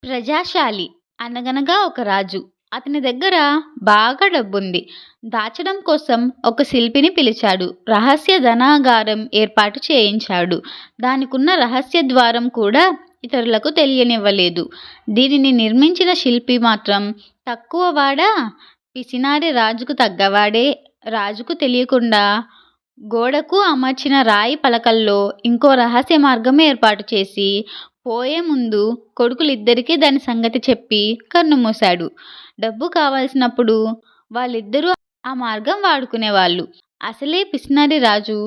ప్రజాశాలి. అనగనగా ఒక రాజు. అతని దగ్గర బాగా డబ్బుంది. దాచడం కోసం ఒక శిల్పిని పిలిచాడు. రహస్య ధనాగారం ఏర్పాటు చేయించాడు. దానికున్న రహస్య ద్వారం కూడా ఇతరులకు తెలియనివ్వలేదు. దీనిని నిర్మించిన శిల్పి మాత్రం తక్కువవాడా, పిసినారి రాజుకు తగ్గవాడే. రాజుకు తెలియకుండా గోడకు అమర్చిన రాయి పలకల్లో ఇంకో రహస్య మార్గం ఏర్పాటు చేసి, పోయే ముందు కొడుకులిద్దరికీ దాని సంగతి చెప్పి కన్నుమూశాడు. డబ్బు కావలసినప్పుడు వాళ్ళిద్దరూ ఆ మార్గం వాడుకునేవాళ్ళు. అసలే పిసినారి రాజు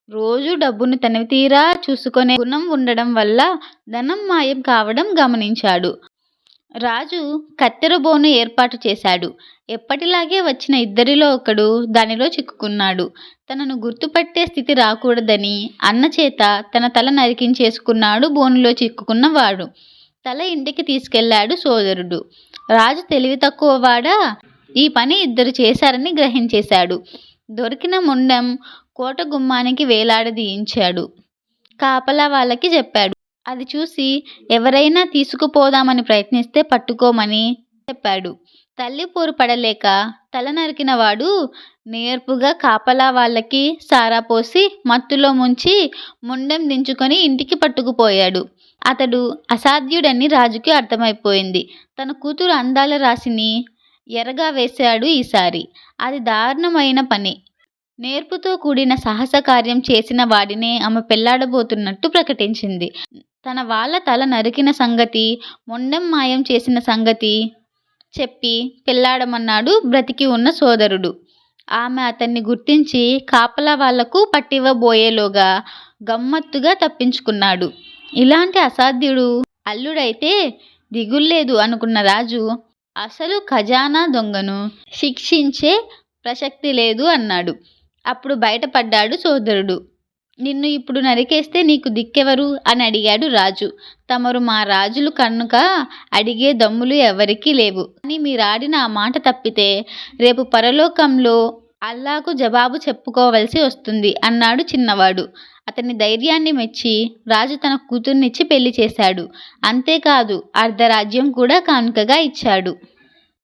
రోజూ డబ్బును తనివితీరా చూసుకునే గుణం ఉండడం వల్ల ధనం మాయం కావడం గమనించాడు. రాజు కత్తెర బోను ఏర్పాటు చేశాడు. ఎప్పటిలాగే వచ్చిన ఇద్దరిలో ఒకడు దానిలో చిక్కుకున్నాడు. తనను గుర్తుపట్టే స్థితి రాకూడదని అన్నచేత తన తల నరికించేసుకున్నాడు బోనులో చిక్కుకున్నవాడు. తల ఇంటికి తీసుకెళ్లాడు సోదరుడు. రాజు తెలివి తక్కువవాడా, ఈ పని ఇద్దరు చేశారని గ్రహించేశాడు. దొరికిన మొండెం కోట గుమ్మానికి వేలాడదీయించాడు. కాపలా వాళ్ళకి చెప్పాడు. అది చూసి ఎవరైనా తీసుకుపోదామని ప్రయత్నిస్తే పట్టుకోమని చెప్పాడు. తల్లి పోరు పడలేక తల నరికిన వాడు నేర్పుగా కాపలా వాళ్ళకి సారా పోసి మత్తులో ముంచి మొండెం దించుకొని ఇంటికి పట్టుకుపోయాడు. అతడు అసాధ్యుడని రాజుకి అర్థమైపోయింది. తన కూతురు అందాల రాశిని ఎరగా వేశాడు ఈసారి. అది దారుణమైన పని. నేర్పుతో కూడిన సాహస కార్యం చేసిన వాడినే ఆమె పెళ్లాడబోతున్నట్టు ప్రకటించింది. తన వాళ్ళ తల నరికిన సంగతి, మొండెం మాయం చేసిన సంగతి చెప్పి పెళ్లాడమన్నాడు బ్రతికి ఉన్న సోదరుడు. ఆమె అతన్ని గుర్తించి కాపలా వాళ్లకు పట్టివ్వబోయేలోగా గమ్మత్తుగా తప్పించుకున్నాడు. ఇలాంటి అసాధ్యుడు అల్లుడైతే దిగుల్లేదు అనుకున్న రాజు అసలు ఖజానా దొంగను శిక్షించే ప్రసక్తి లేదు అన్నాడు. అప్పుడు బయటపడ్డాడు సోదరుడు. నిన్ను ఇప్పుడు నరికేస్తే నీకు దిక్కెవరు అని అడిగాడు రాజు. తమరు మా రాజులు కనుక అడిగే దమ్ములు ఎవరికీ లేవు. కానీ మీరాడిన ఆ మాట తప్పితే రేపు పరలోకంలో అల్లాకు జవాబు చెప్పుకోవలసి వస్తుంది అన్నాడు చిన్నవాడు. అతని ధైర్యాన్ని మెచ్చి రాజు తన కూతుర్నిచ్చి పెళ్లి చేశాడు. అంతేకాదు అర్ధరాజ్యం కూడా కానుకగా ఇచ్చాడు.